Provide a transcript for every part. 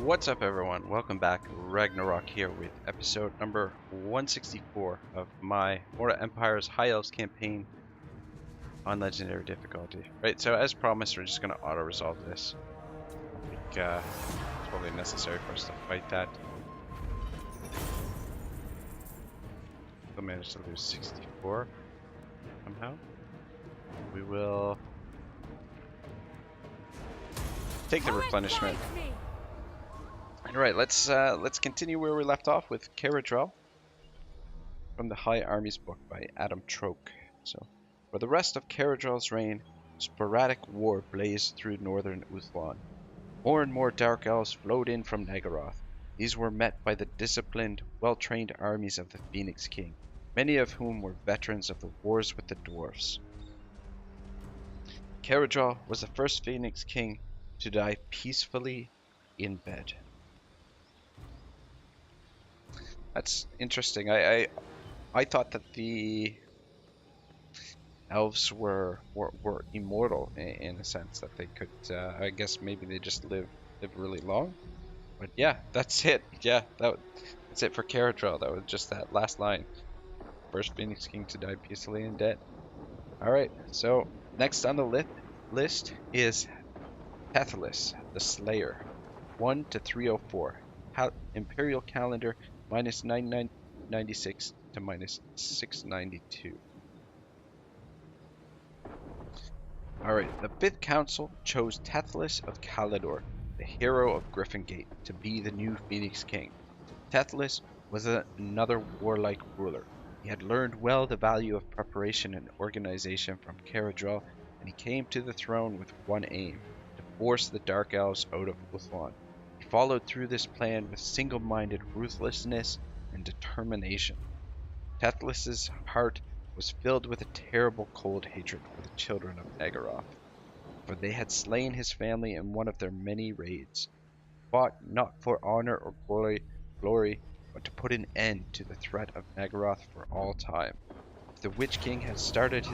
What's up, everyone? Welcome back. Ragnarok here with episode number 164 of my Morta Empire's High Elves campaign on Legendary difficulty. Right, so as promised, we're just going to auto-resolve this. I think it's probably necessary for us to fight that. We'll manage to lose 64 somehow. We will take the replenishment. Alright, let's continue where we left off with J.R.R. from the High Armies book by Adam Troke. So, for the rest of J.R.R.'s reign, sporadic war blazed through northern Uthlan. More and more Dark Elves flowed in from Nagaroth. These were met by the disciplined, well-trained armies of the Phoenix King, many of whom were veterans of the wars with the dwarfs. J.R.R. was the first Phoenix King to die peacefully in bed. That's interesting. I thought that the elves were immortal in a sense, that they could I guess maybe they just live really long. But yeah, that's it. Yeah, that's it for J.R.R. That was just that last line. First Phoenix King to die peacefully in dead. Alright, so next on the list is Tethlis, the Slayer. 1 to 304. Imperial calendar minus 996 to minus 692. Alright, the 5th Council chose Tethlis of Calador, the hero of Griffin Gate, to be the new Phoenix King. Tethlis was another warlike ruler. He had learned well the value of preparation and organization from J.R.R., and he came to the throne with one aim: to force the Dark Elves out of Uthlan. He followed through this plan with single-minded ruthlessness and determination. Tethlis' heart was filled with a terrible cold hatred for the children of Nagaroth, for they had slain his family in one of their many raids, fought not for honor or glory, but to put an end to the threat of Nagaroth for all time. If the Witch King had started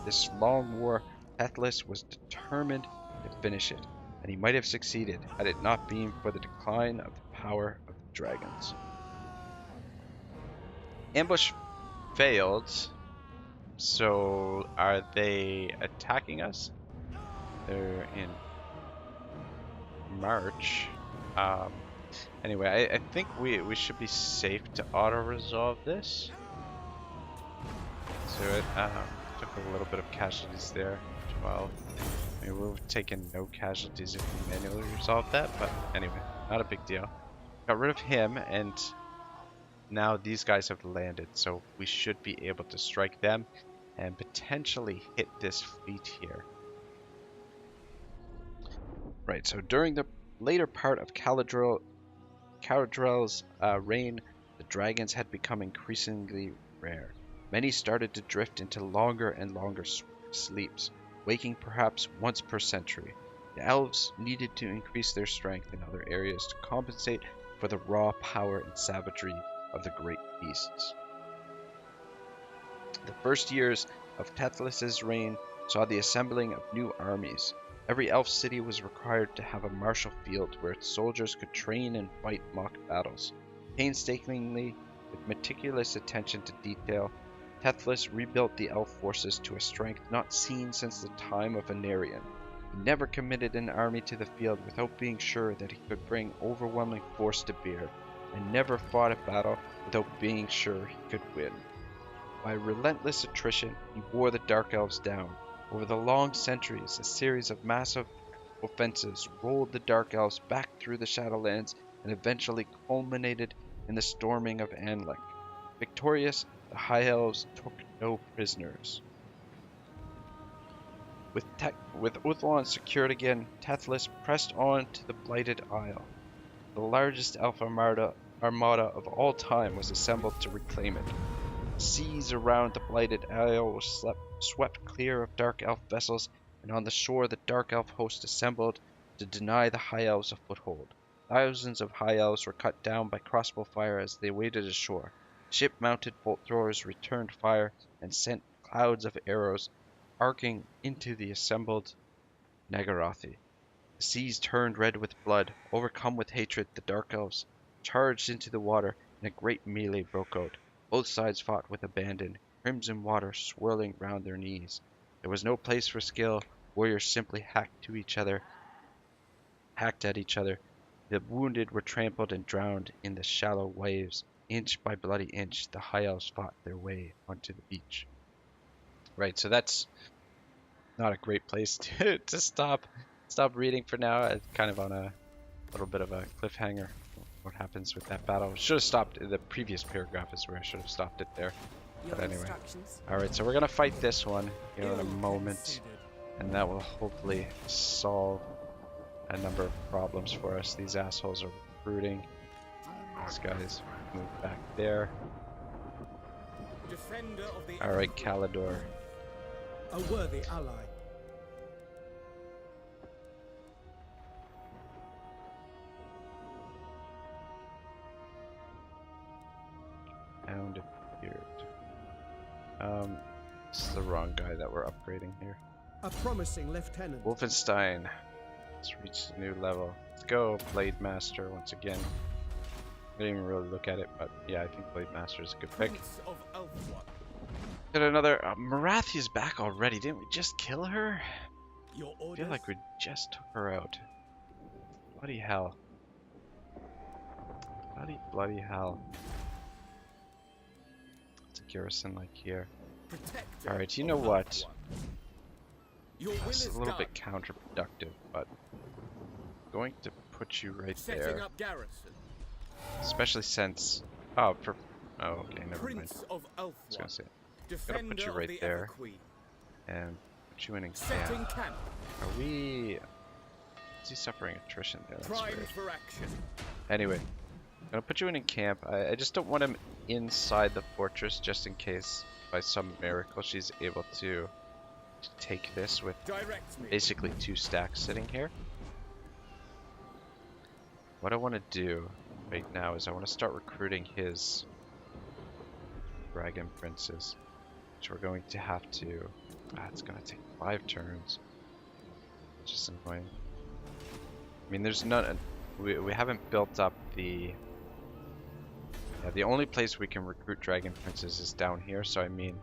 this long war, Tethlis was determined to finish it, and he might have succeeded had it not been for the decline of the power of the dragons. Ambush failed, so are they attacking us? They're in march. Anyway, I think we should be safe to auto-resolve this. So it took a little bit of casualties there. 12. I mean, we've taken no casualties if we manually resolve that, but anyway, not a big deal. Got rid of him, and now these guys have landed, so we should be able to strike them and potentially hit this fleet here. Right, so during the later part of J.R.R.'s reign, the dragons had become increasingly rare. Many started to drift into longer and longer sleeps, waking perhaps once per century. The elves needed to increase their strength in other areas to compensate for the raw power and savagery of the great beasts. The first years of Tethlis' reign saw the assembling of new armies. Every elf city was required to have a martial field where its soldiers could train and fight mock battles. Painstakingly, with meticulous attention to detail, Tethlis rebuilt the elf forces to a strength not seen since the time of Anarion. He never committed an army to the field without being sure that he could bring overwhelming force to bear, and never fought a battle without being sure he could win. By relentless attrition, he wore the Dark Elves down. Over the long centuries, a series of massive offensives rolled the Dark Elves back through the Shadowlands and eventually culminated in the storming of Anlek. Victorious, the High Elves took no prisoners. With Uthlan secured again, Tethlis pressed on to the Blighted Isle. The largest elf armada of all time was assembled to reclaim it. The seas around the Blighted Isle were swept clear of Dark Elf vessels, and on the shore the Dark Elf host assembled to deny the High Elves a foothold. Thousands of High Elves were cut down by crossbow fire as they waded ashore. Ship-mounted bolt throwers returned fire and sent clouds of arrows arcing into the assembled Nagarothi. The seas turned red with blood. Overcome with hatred, the Dark Elves charged into the water, and a great melee broke out. Both sides fought with abandon, crimson water swirling round their knees. There was no place for skill. Warriors simply hacked at each other. The wounded were trampled and drowned in the shallow waves. Inch by bloody inch, the High Elves fought their way onto the beach. Right, so that's not a great place to stop reading for now. It's kind of on a little bit of a cliffhanger. What happens with that battle? Should have stopped. The previous paragraph is where I should have stopped it there. But anyway. Alright, so we're going to fight this one here in a moment. And that will hopefully solve a number of problems for us. These assholes are recruiting. These guys move back there. Alright, Kallador. A worthy ally. Found appeared. This is the wrong guy that we're upgrading here. A promising lieutenant. Wolfenstein. Let's reach a new level. Let's go, Blade Master once again. I didn't even really look at it, but yeah, I think Blade Master is a good pick. Got another. Marathi's back already. Didn't we just kill her? I feel like we just took her out. Bloody hell. Bloody hell. It's a garrison like here. Alright, you know what? This is a little bit counterproductive, but I'm going to put you right there. Especially since... Oh, okay, never mind. I was gonna say. I'm gonna put you right there. And put you in camp. Are we... Is he suffering attrition there? That's weird. Anyway, I'm gonna put you in camp. I just don't want him inside the fortress, just in case by some miracle she's able to take this with basically 2 stacks sitting here. What I want to do right now is I want to start recruiting his dragon princes, which we're going to have to... it's going to take 5 turns, which is annoying. I mean, there's none... We haven't built up the... Yeah, the only place we can recruit dragon princes is down here, so I mean...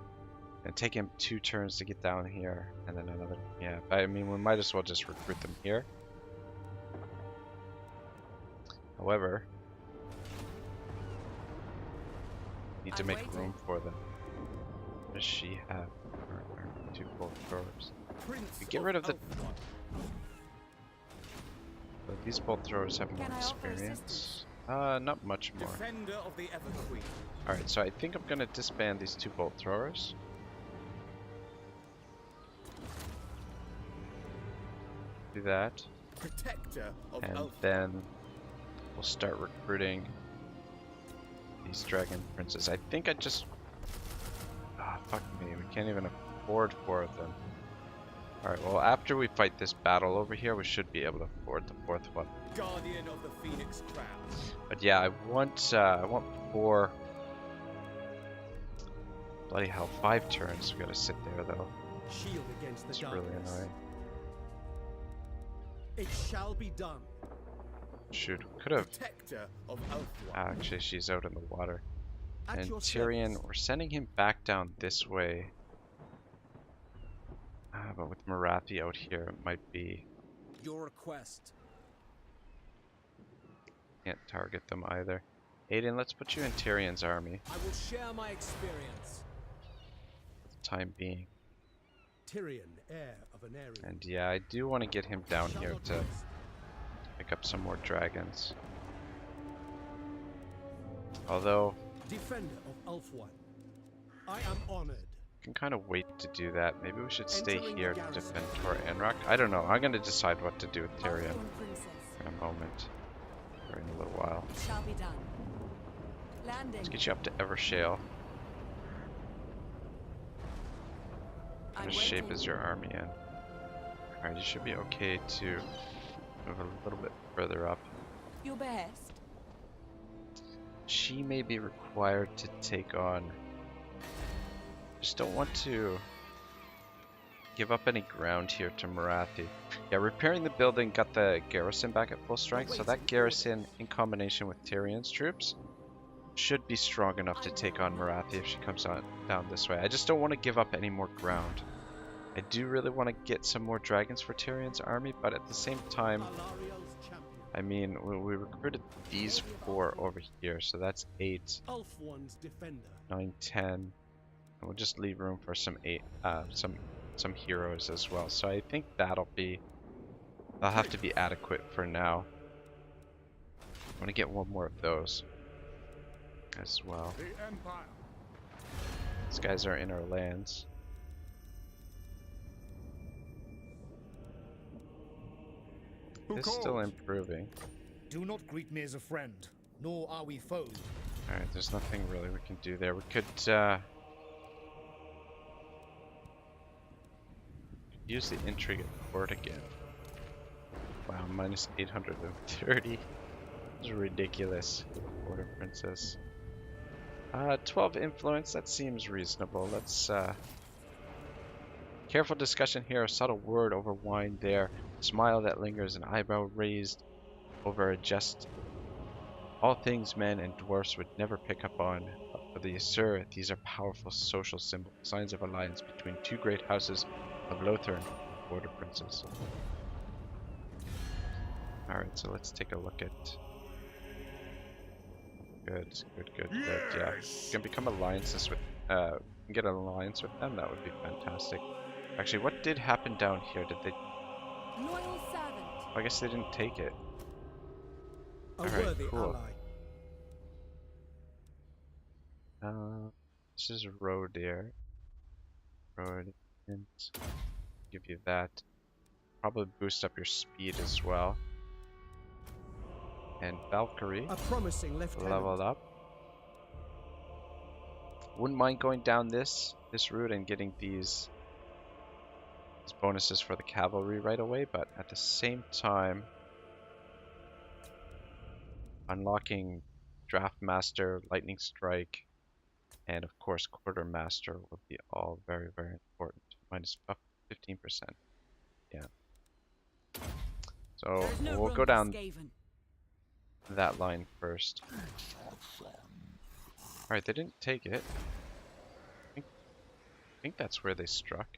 It'd take him 2 turns to get down here, and then another... Yeah, I mean, we might as well just recruit them here. However... Need to make room for them. What does she have? 2 bolt throwers. We get rid of the... But these bolt throwers have more experience. Not much more. Alright, so I think I'm gonna disband these 2 bolt throwers. Do that. And then we'll start recruiting these dragon princes. I think I just... fuck me. We can't even afford 4 of them. Alright, well, after we fight this battle over here, we should be able to afford the 4th one. Guardian of the Phoenix Crown. But yeah, I want 4... Bloody hell, 5 turns. We gotta sit there, though. Shield against the it's darkness. really annoying. It shall be done. Shoot, could have... Actually, she's out in the water. And Tyrion, we're sending him back down this way. But with Marathi out here, it might be... Your request. Can't target them either. Aiden, let's put you in Tyrion's army. I will share my experience. For the time being. Tyrion, heir of an area. And yeah, I do want to get him down here to pick up some more dragons. Although... Defender of Ulfwan. I am honored. I can kind of wait to do that. Maybe we should stay here to defend Tor Anrock. I don't know. I'm going to decide what to do with Tyrion in a moment. Or in a little while. It shall be done. Landing. Let's get you up to Evershale. What kind of shape is your army in? Alright, you should be okay to move a little bit further up. Your best. She may be required to take on... Just don't want to give up any ground here to Marathi. Yeah, repairing the building got the garrison back at full strength, so that garrison, in combination with Tyrion's troops, should be strong enough to take on Marathi if she comes down this way. I just don't want to give up any more ground. I do really want to get some more dragons for Tyrion's army, but at the same time, Alariel's champion. I mean, we recruited these 4 over here, so that's 8, Ulf-one's defender. 9, 10. And we'll just leave room for some some heroes as well. So I think that'll have to be adequate for now. I want to get one more of those as well. These guys are in our lands. It's still improving. Do not greet me as a friend, nor are we foes. Alright, there's nothing really we can do there. We could use the intrigue at court again. Wow, minus 830. This is ridiculous. Border princess. 12 influence, that seems reasonable. Let's careful discussion here, a subtle word over wine there, smile that lingers, an eyebrow raised over a jest. All things men and dwarfs would never pick up on, but for the Asur, these are powerful social symbols, signs of alliance between 2 great houses of Lothern and Border Princes. Alright, so let's take a look at... Good. Yeah, we can become alliances with... get an alliance with them, that would be fantastic. Actually, what did happen down here? Did they... Loyal servant. I guess they didn't take it. A Alright, worthy cool. ally. This is a road there. Road, and give you that. Probably boost up your speed as well. And Valkyrie, A promising lieutenant. leveled up. Wouldn't mind going down this route and getting these bonuses for the cavalry right away, but at the same time, unlocking Draft Master, Lightning Strike, and of course Quartermaster would be all very, very important. Minus 15%. Yeah. So There is no we'll room go for down Skaven. that line first. Alright, they didn't take it. I think that's where they struck.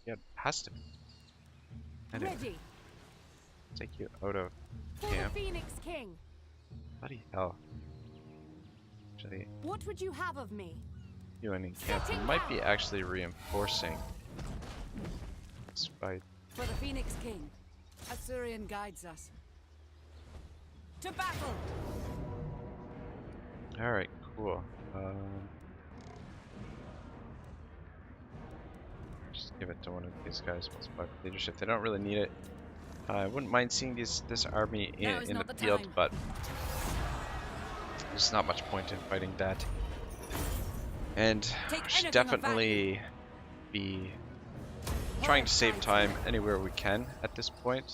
Yeah, it has to be. Anyway, Ready take you out of for the camp. Phoenix King. Bloody hell. Actually, What would you have of me? you in camp. You might be actually reinforcing this fight. For the Phoenix King. Assyrian guides us. To battle! Alright, cool. Just give it to one of these guys. +5 leadership. They don't really need it. I wouldn't mind seeing this army in the field, but there's not much point in fighting that. And Take we should anything of definitely be trying to save time anywhere we can at this point.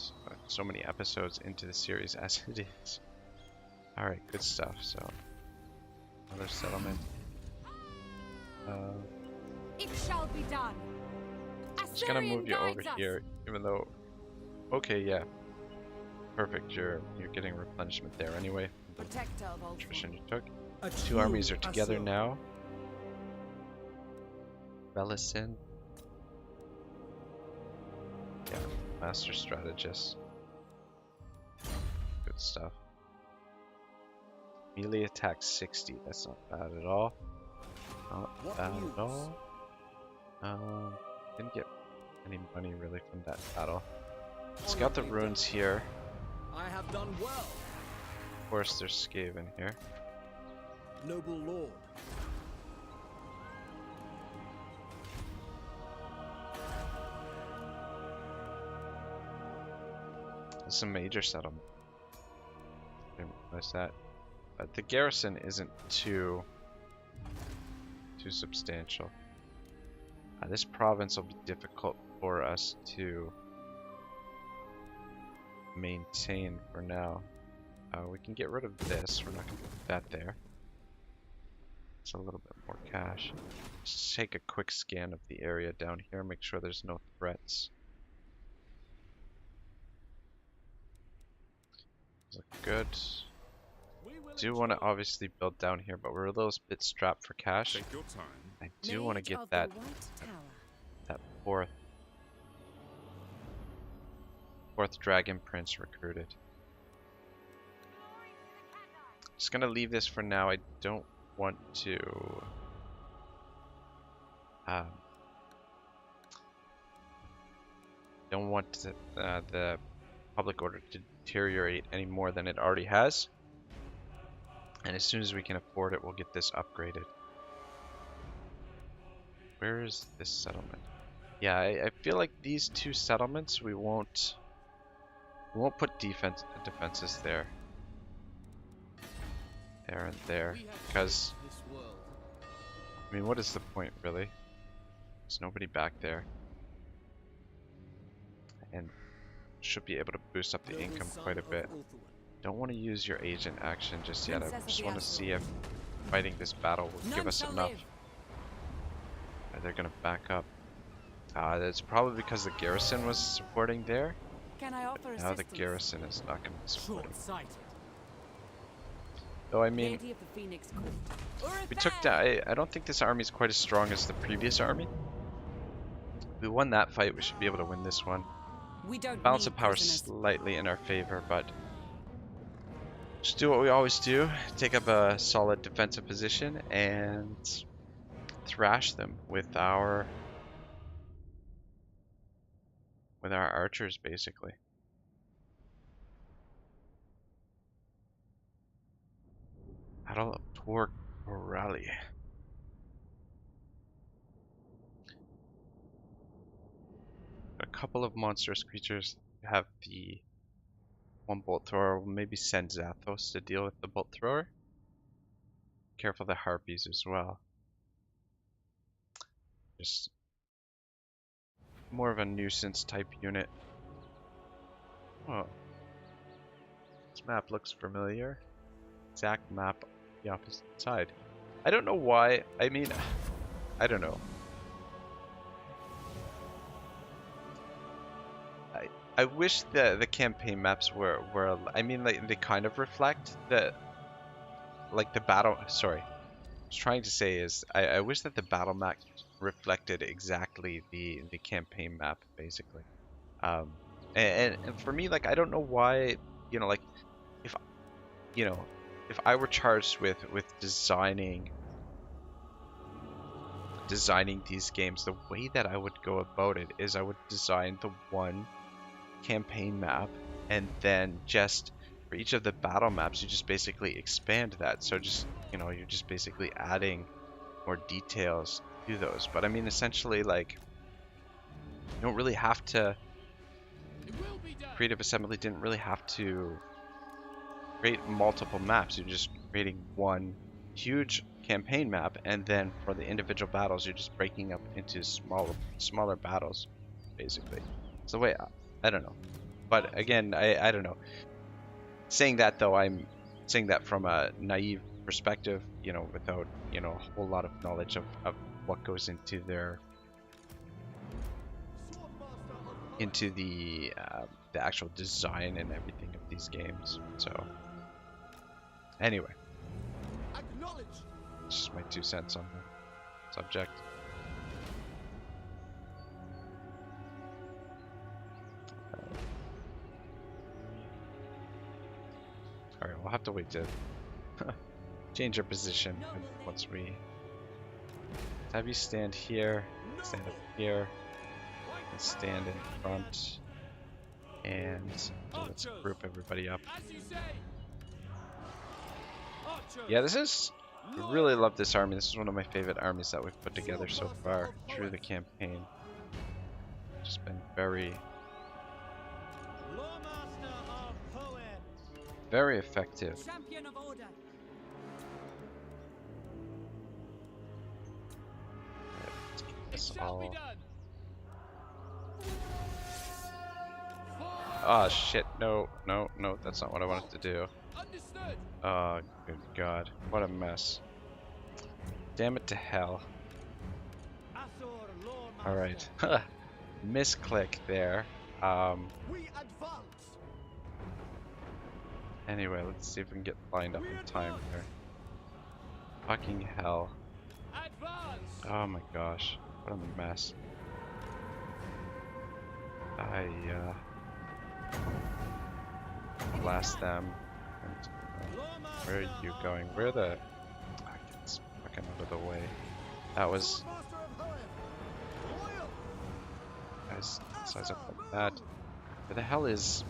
So many episodes into the series as it is. Alright, good stuff. So, another settlement. It shall be done. Just gonna move you over here, even though... Okay, yeah. Perfect, you're getting replenishment there anyway. The Protector of Ulf. attrition you took. A 2 true armies are together Asur. now. Velisin. Yeah, master strategist. Good stuff. Melee attack 60, that's not bad at all. Not bad at all. Didn't get any money really from that battle. Scout the ruins here. I have done well, Of course, there's Skaven here. noble lord. It's a major settlement. Didn't realize that. But the garrison isn't too substantial. This province will be difficult for us to maintain for now. We can get rid of this. We're not going to put that there. It's a little bit more cash. Just take a quick scan of the area down here, make sure there's no threats. Look good. Do want to obviously build down here, but we're a little bit strapped for cash. Take your time. I do want to Mage get of that the White Tower. fourth dragon prince recruited. Just gonna leave this for now. I don't want to the public order to deteriorate any more than it already has. And as soon as we can afford it, we'll get this upgraded. Where is this settlement? Yeah, I feel like these two settlements we won't put defenses there. There and there. Because I mean, what is the point really? There's nobody back there. And should be able to boost up the income quite a bit. Don't want to use your agent action just yet. I just want to see if fighting this battle will give us enough. They're gonna back up. That's probably because the garrison was supporting there. Can I offer Now the assistance? garrison is not gonna be supporting. Short-sighted. Though I mean, Lady of the Phoenix Court. we took down. I don't think this army is quite as strong as the previous army. We won that fight. We should be able to win this one. We don't Balance need of power prisoners. slightly in our favor, but just do what we always do. Take up a solid defensive position and thrash them with our archers, basically. Battle of Troke. A couple of monstrous creatures have the one bolt thrower. We'll maybe send Zathos to deal with the bolt thrower. Careful of the harpies as well. Just more of a nuisance type unit. Oh, this map looks familiar. Exact map on the opposite side. I don't know why. I mean, I don't know. I wish the campaign maps were I mean, like, they kind of reflect the battle. Sorry, I was trying to say is I wish that the battle map reflected exactly the campaign map, basically. And for me, like, I don't know why, you know, like, if I were charged with designing these games, the way that I would go about it is I would design the one campaign map, and then just for each of the battle maps you just basically expand that. So just, you know, you're just basically adding more details to those. But I mean, essentially, like, you don't really have to, Creative Assembly didn't really have to create multiple maps. You're just creating one huge campaign map, and then for the individual battles you're just breaking up into smaller battles, basically. It's the way I don't know. But again, I don't know. Saying that though, I'm saying that from a naive perspective, you know, without, you know, a whole lot of knowledge of what goes into the actual design and everything of these games. So anyway, it's just my 2 cents on the subject. Alright, we'll have to wait to change our position once we have you stand here, stand up here, and stand in front, and let's group everybody up. Yeah, I really love this army. This is one of my favorite armies that we've put together so far through the campaign. Just been very effective. Champion of order. This all. Oh shit! No, that's not what I wanted to do. Oh, good God, what a mess. Damn it to hell. Asur, Lord Master. Alright. Misclick there. We advance. Anyway, let's see if we can get lined up in time here. Fucking hell. Advance. Oh my gosh. What a mess. Blast them. And, where are you going? Where the... It's fucking out of the way. That was... Master of Hoenn. Loyal. Guys, size up like that. Where the hell is...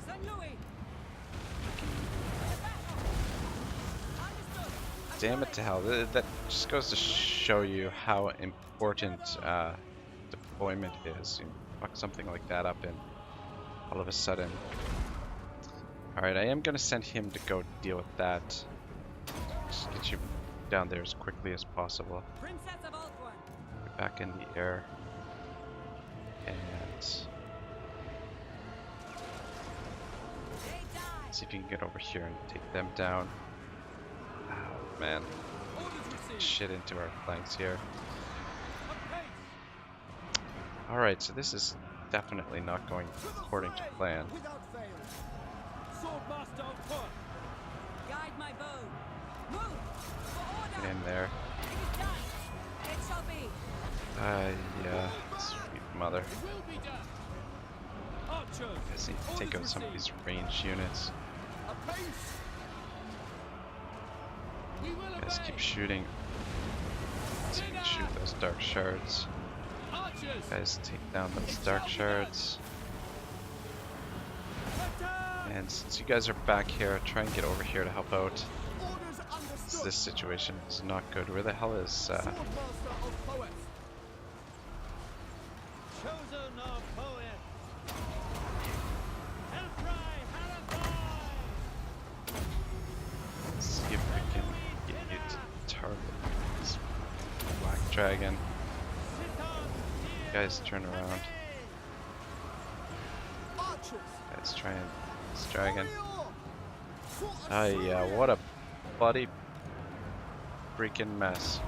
St. Louis. Damn it to hell. That just goes to show you how important deployment is. You fuck something like that up and all of a sudden... Alright, I am going to send him to go deal with that. Just get you down there as quickly as possible. Princess of Althorn. Get back in the air. And... They die. see if you can get over here and take them down. Oh, man. Shit into our flanks here. Alright, so this is definitely not going according to plan. Without fail. Swordmaster of Hoenn. Guide my bow. Move. For order. Get in there. It is done. It shall be. Yeah. Sweet mother. It will be done. Archers. Guys need to take out some of these ranged units. Apace. We will Guys obey. keep shooting. So you can shoot those dark shards. Archers. Guys take down those dark shards. And since you guys are back here, try and get over here to help out. Orders understood. This situation is not good. Where the hell is Swordmaster of Hoenn. Chosen of Hoenn. Helfry Halabai. let's see if we can get you to target this black dragon. Guys turn around. Archers. Guys try and this dragon. Warrior. Yeah, what a bloody freaking mess.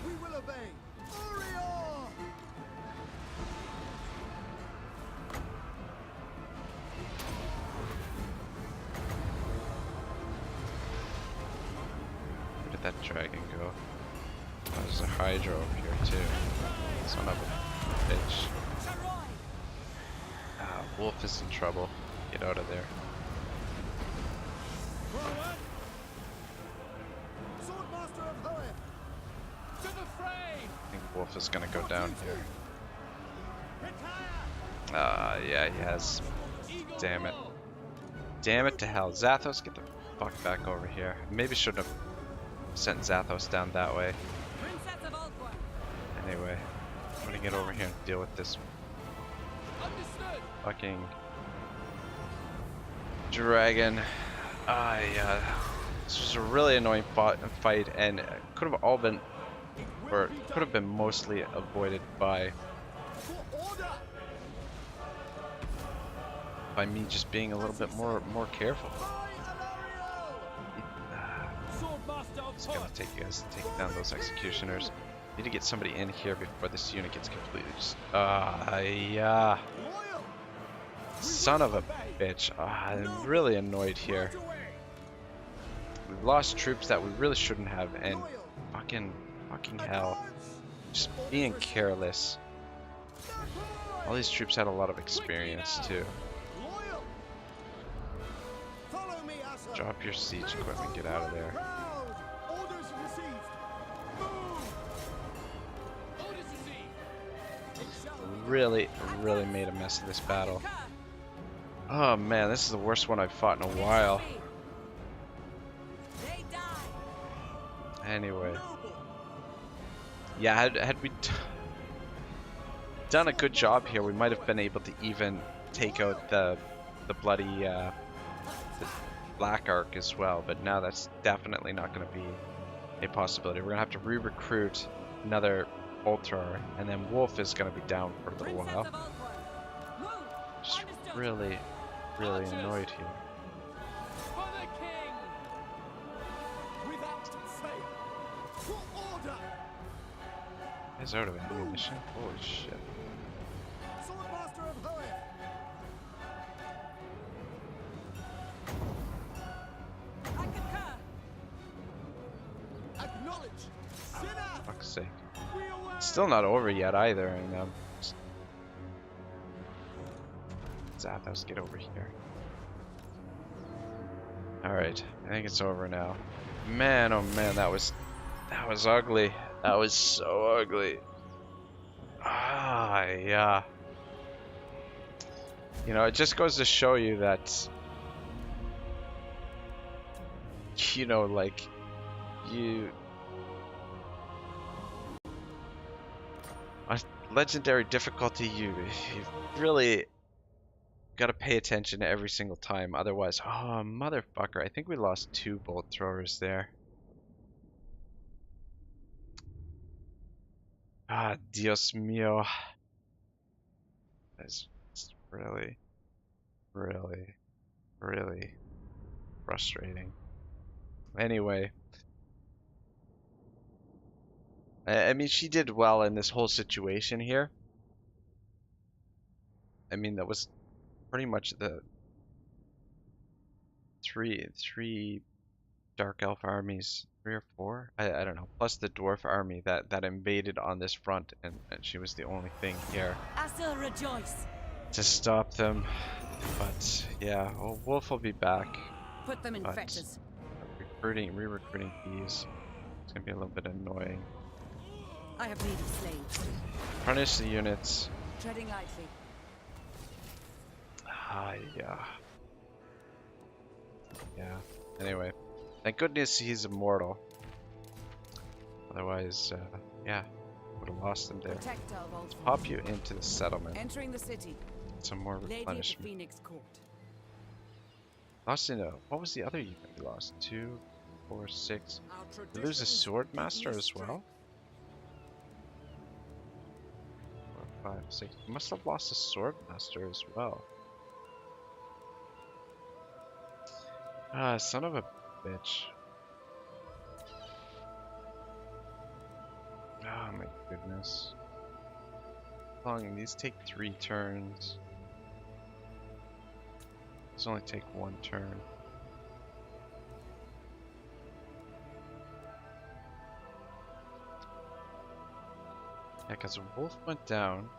We will obey. Warrior. Where did that dragon go? Oh, there's a Hydra over here too. Son of a bitch. Charoy. Ah, Wolf is in trouble. Get out of there. Forward. Swordmaster of Hoenn. To the fray. I think Wolf is gonna go down here. Retire. Yeah, he has. Eagle Damn it. Roll. Damn it to hell. Zathos, get the fuck back over here. Maybe shouldn't have sent Zathos down that way. Princess of Althorn. Anyway, I'm gonna get over here and deal with this Understood. fucking dragon. Yeah. This was a really annoying fight, and it could have all been, or could have been mostly avoided by For order. me just being a little bit more careful. By Alario. Swordmaster of It's gonna Hoenn. take you guys to take down those executioners. Need to get somebody in here before this unit gets completely just. Yeah. Loyal. Son of a bitch. I'm really annoyed here. Right away. We've lost troops that we really shouldn't have, and Loyal. fucking hell. Advance. Just being careless. Deploy. All these troops had a lot of experience too. Loyal. Follow me, Asur. Drop your siege equipment, get out of there. Proud. Orders received. Move. Orders received. Really made a mess of this battle. Oh man, this is the worst one I've fought in a while. They die. Anyway. Yeah, had we done a good job here, we might have been able to even take out the bloody the Black Ark as well, but now that's definitely not going to be a possibility. We're going to have to re-recruit another Ultrar, and then Wolf is going to be down for a little Princess while. of Althorn. Move. Just Understood. really annoyed here. For the king. He's out of ammunition. Holy shit. Swordmaster of Hoeth! I concur. Acknowledge! Sinner! Fuck's sake. We away! It's still not over yet either, and Zathos, get over here. Alright, I think it's over now. Man, oh man, that was ugly. That was so ugly. Ah, yeah. You know, it just goes to show you that, you know, like, on legendary difficulty, you really gotta pay attention every single time. Otherwise, oh, motherfucker, I think we lost 2 bolt throwers there. Ah, Dios mío. That's really, really, really frustrating. Anyway. I mean, she did well in this whole situation here. I mean, that was pretty much the three Dark Elf armies, 3 or 4, I don't know, plus the Dwarf army that invaded on this front, and she was the only thing here Asur, rejoice. to stop them. But yeah, well, Wolf will be back. Put them in But fetches. re-recruiting these, it's gonna be a little bit annoying. I have need of slaves. Punish the units. Treading lightly. Ah, yeah. Yeah. Anyway, thank goodness he's immortal. Otherwise, yeah, would have lost him there. Protect our vault. Pop you into the settlement. Entering the city. Some more Lady of the replenishment. Phoenix Court. Lost in a, what was the other unit we lost? 2, 4, 6. Our Did we lose a traditions sword give me master as strength. well? 4, 5, 6. We must have lost a sword master as well. Ah, son of a bitch. Oh my goodness. How long? These take 3 turns. These only take 1 turn. Yeah, because Wolf went down.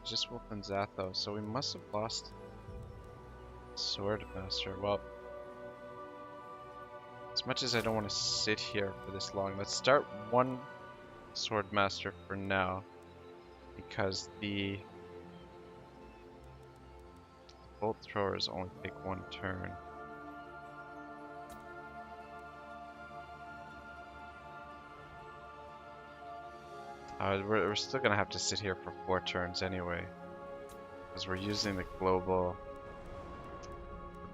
Just Wolf and Zathos, so we must have lost Sword Master. Well, as much as I don't want to sit here for this long, let's start 1 Sword Master for now, because the bolt throwers only take 1 turn. We're still gonna have to sit here for 4 turns anyway, because we're using the global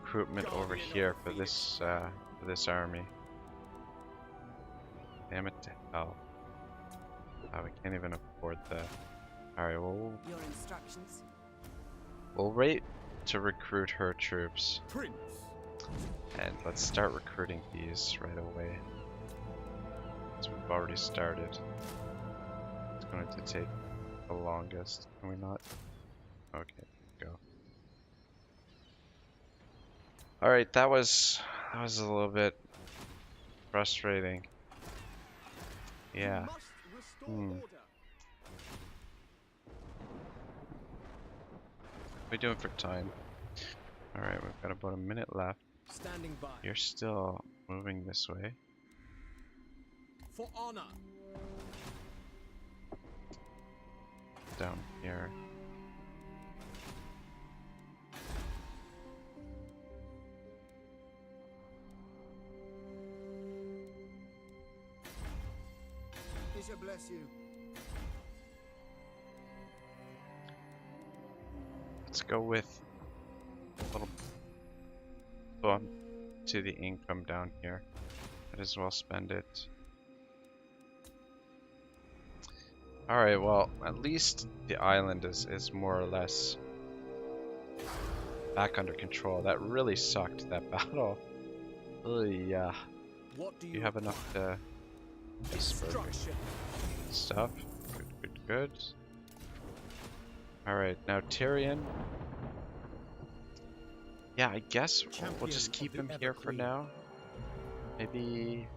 recruitment over here for this army. Damn it to hell! We can't even afford that. All right, well, Your instructions. we'll wait to recruit her troops, Prince. and let's start recruiting these right away. So we've already started. It's going to take the longest. Can we not? Okay, go. All right, that was a little bit frustrating. Yeah. Must restore Hmm. order. What are we doing for time? All right, we've got about a minute left. Standing by. You're still moving this way. For honor. Down here. He shall bless you. Let's go with a little bump to the income down here. Might as well spend it. Alright, well, at least the island is more or less back under control. That really sucked, that battle. Oh yeah. What do Do you have enough to disperse Destruction. stuff? Good, good, Good. Alright, now Tyrion. Yeah, I guess we'll just keep him here for now. Maybe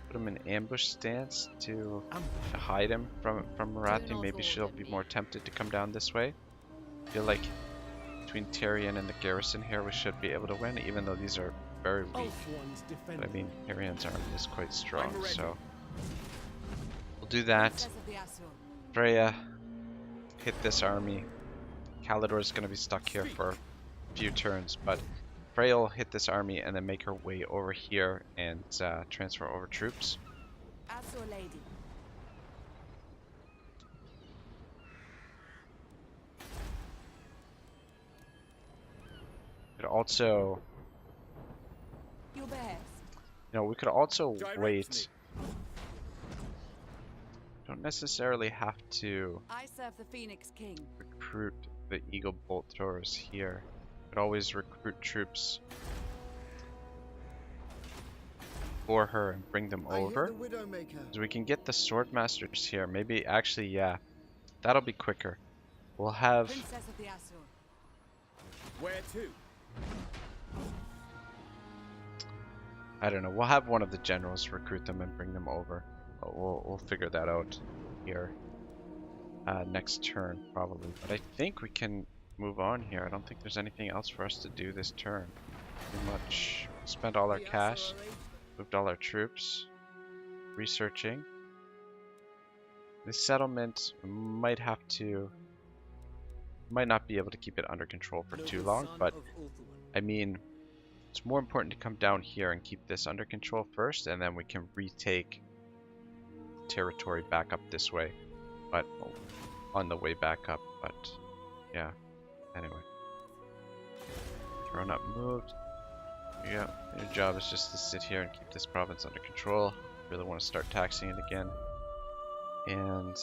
put him in ambush stance to hide him from Marathi. Maybe she'll be more tempted to come down this way. I feel like between Tyrion and the garrison here, we should be able to win, even though these are very weak. But I mean, Tyrion's army is quite strong, so we'll do that. Freya, hit this army. Kalidor's going to be stuck here for a few turns, but Freya will hit this army and then make her way over here and transfer over troops. Lady. Could also, Your best. we could also wait. Don't necessarily have to I serve the Phoenix King. recruit the Eagle Bolt Throwers here. Could always recruit troops for her and bring them over. So we can get the Swordmasters here. Maybe, actually, yeah. That'll be quicker. We'll have... Princess of the Asur. Where to? I don't know. We'll have one of the generals recruit them and bring them over. But we'll figure that out here. Next turn, probably. But I think we can move on here. I don't think there's anything else for us to do this turn. Pretty much spent all our cash, moved all our troops, researching. This settlement might not be able to keep it under control for too long, but I mean, it's more important to come down here and keep this under control first, and then we can retake territory back up this way, but on the way back up. But yeah, anyway, throne up moved. Yeah, your job is just to sit here and keep this province under control. Really want to start taxing it again, and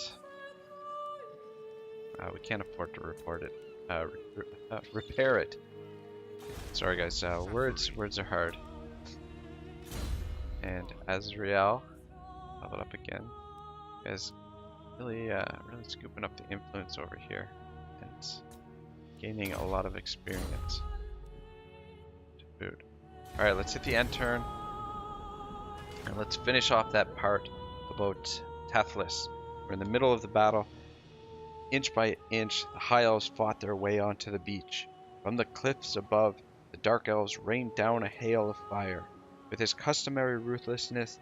we can't afford to repair it. Sorry guys, words are hard. And Azrael, level up again. You guys really scooping up the influence over here and gaining a lot of experience to boot. Alright, let's hit the end turn. And let's finish off that part about Tethlis. We're in the middle of the battle. Inch by inch, the High Elves fought their way onto the beach. From the cliffs above, the Dark Elves rained down a hail of fire. With his customary ruthlessness,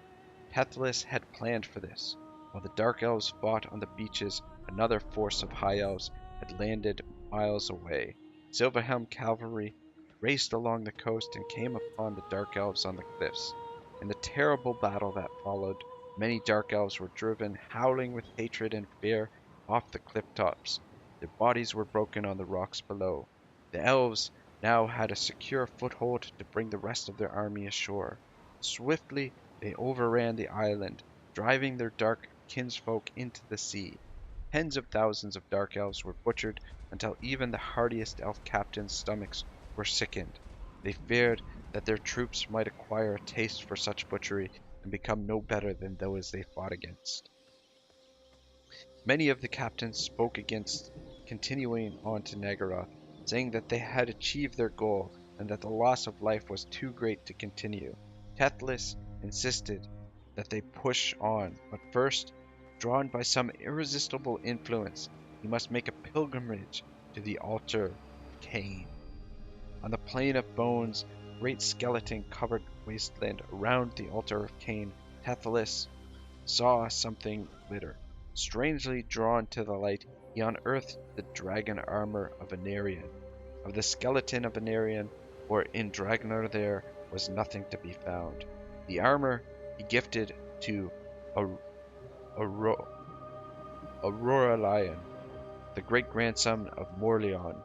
Tethlis had planned for this. While the Dark Elves fought on the beaches, another force of High Elves had landed miles away. Silverhelm cavalry raced along the coast and came upon the Dark Elves on the cliffs. In the terrible battle that followed, many Dark Elves were driven, howling with hatred and fear, off the cliff tops. Their bodies were broken on the rocks below. The Elves now had a secure foothold to bring the rest of their army ashore. Swiftly they overran the island, driving their dark kinsfolk into the sea. Tens of thousands of Dark Elves were butchered until even the hardiest elf captains' stomachs were sickened. They feared that their troops might acquire a taste for such butchery and become no better than those they fought against. Many of the captains spoke against continuing on to Nagaroth, saying that they had achieved their goal and that the loss of life was too great to continue. Tethlis insisted that they push on, but first, drawn by some irresistible influence, he must make a pilgrimage to the altar of Cain. On the plain of bones, a great skeleton covered wasteland around the altar of Cain, Tethlis saw something glitter. Strangely drawn to the light, he unearthed the dragon armor of Anarion. Of the skeleton of Anarion, or in Ragnar, there was nothing to be found. The armor he gifted to Auroralion, the great-grandson of Morleon,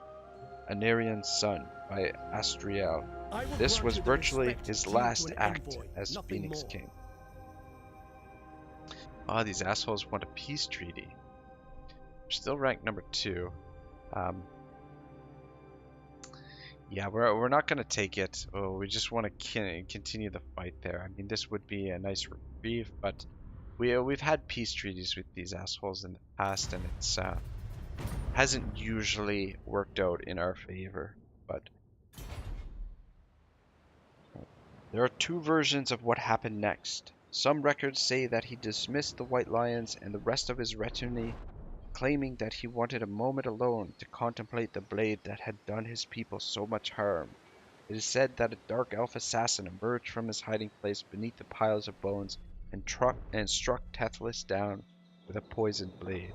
Anarion's son, by Astriel. This was virtually his last act as Phoenix King. Ah, these assholes want a peace treaty. We're still ranked number 2. Yeah, we're not going to take it. Oh, we just want to continue the fight there. I mean, this would be a nice reprieve, but we've had peace treaties with these assholes in the past, and it's hasn't usually worked out in our favor. But there are two versions of what happened next. Some records say that he dismissed the White Lions and the rest of his retinue, claiming that he wanted a moment alone to contemplate the blade that had done his people so much harm. It is said that a dark elf assassin emerged from his hiding place beneath the piles of bones and struck Tethlis down with a poisoned blade.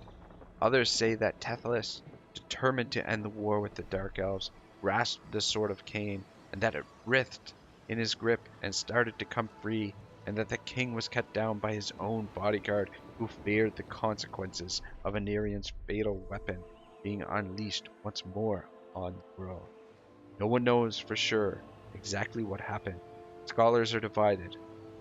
Others say that Tethlis, determined to end the war with the Dark Elves, grasped the sword of Cain, and that it writhed in his grip and started to come free, and that the king was cut down by his own bodyguard, who feared the consequences of Anirian's fatal weapon being unleashed once more on the world. No one knows for sure exactly what happened. Scholars are divided.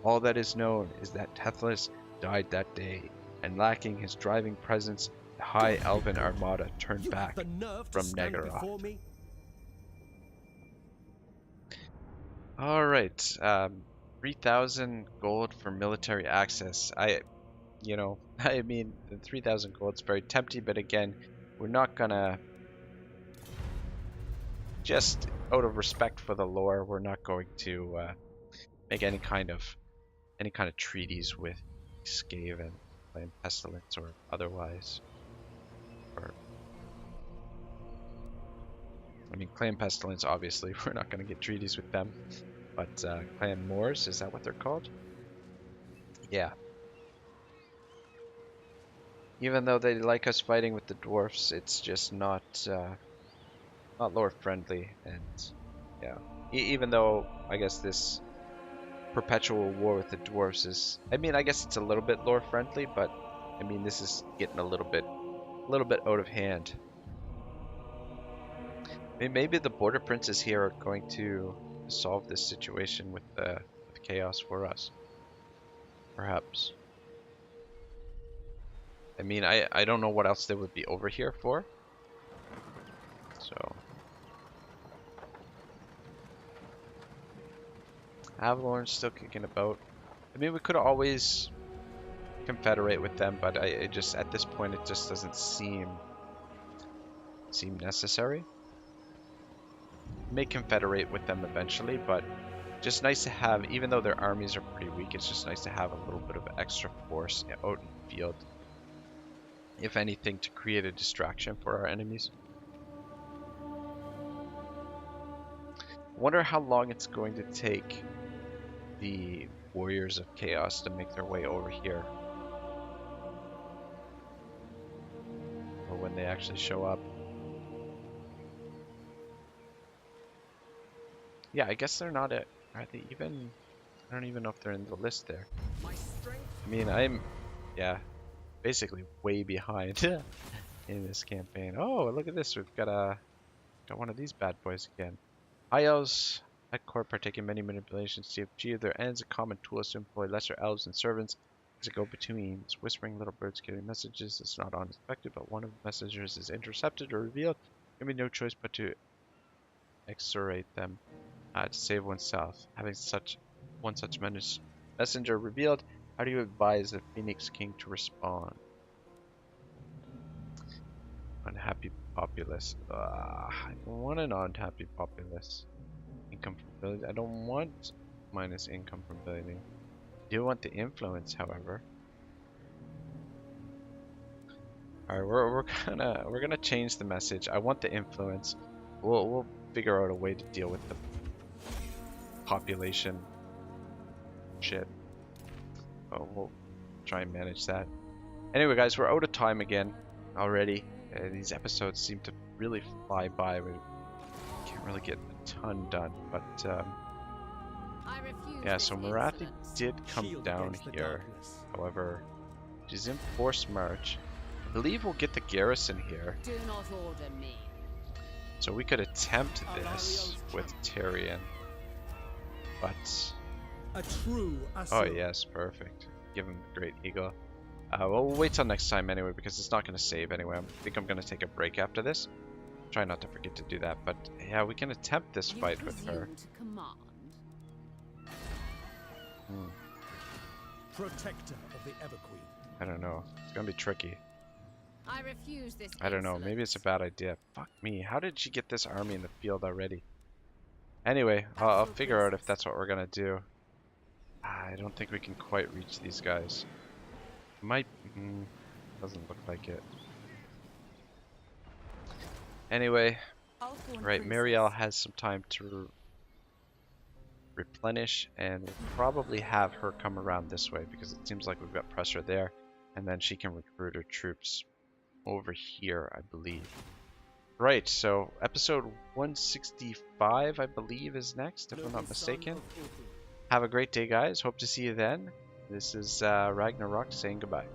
All that is known is that Tethlis died that day, and lacking his driving presence, the High Elven Armada turned You back have the nerve to from stand Ragnarok. before me? Alright, 3,000 gold for military access. I mean, 3,000 gold's very tempting, but again, we're not gonna, just out of respect for the lore, we're not going to make any kind of treaties with Skaven, Flame Pestilence, or otherwise. Or, I mean, Clan Pestilence, obviously, we're not going to get treaties with them. But Clan Moors, is that what they're called? Yeah. Even though they like us fighting with the dwarfs, it's just not lore friendly. And yeah, even though I guess this perpetual war with the dwarfs is, I mean, I guess it's a little bit lore friendly, but I mean, this is getting a little bit out of hand. Maybe the border princes here are going to solve this situation with chaos for us. Perhaps. I mean, I don't know what else they would be over here for. So. Avalorn's still kicking about. I mean, we could always confederate with them, but I just, at this point, it just doesn't seem necessary. We may confederate with them eventually, but just nice to have, even though their armies are pretty weak, it's just nice to have a little bit of extra force out in the field. If anything, to create a distraction for our enemies. Wonder how long it's going to take the Warriors of Chaos to make their way over here. Or when they actually show up. Yeah, I guess they're not it. Are they even? I don't even know if they're in the list there. I mean, I'm, yeah, basically way behind in this campaign. Oh, look at this. We've got one of these bad boys again. High Elves at court partake in many manipulations to achieve their ends. A common tool is to employ lesser elves and servants as a go-betweens. Whispering little birds carrying messages is not unexpected, but one of the messengers is intercepted or revealed. There can be no choice but to exorate them to save oneself. Having one such messenger revealed, how do you advise the Phoenix King to respond? Unhappy populace. I don't want an unhappy populace. Income from ability. I don't want minus income from ability. I do want the influence, however. Alright, we're gonna change the message. I want the influence. We'll figure out a way to deal with the population shit. Oh, we'll try and manage that. Anyway, guys, we're out of time again already. These episodes seem to really fly by. We can't really get a ton done, but yeah. So Marathi did come down here. However, she's in forced march. I believe we'll get the garrison here. Do not order me. So we could attempt this with Tyrion. But A true oh yes, perfect. Give him the Great Eagle. Well, we'll wait till next time anyway, because it's not going to save anyway. I think I'm going to take a break after this. Try not to forget to do that, but yeah, we can attempt this fight with her. protector of the Everqueen. I don't know. It's gonna be tricky. I refuse this. I don't know. Maybe it's a bad idea. Fuck me. How did she get this army in the field already? Anyway, I'll figure out if that's what we're gonna do. I don't think we can quite reach these guys. Might. Doesn't look like it. Anyway, right. Marielle has some time to replenish, and we'll probably have her come around this way because it seems like we've got pressure there, and then she can recruit her troops over here, I believe. Right, so episode 165, I believe, is next, if I'm not mistaken. Have a great day, guys. Hope to see you then. This is Ragnarok saying goodbye.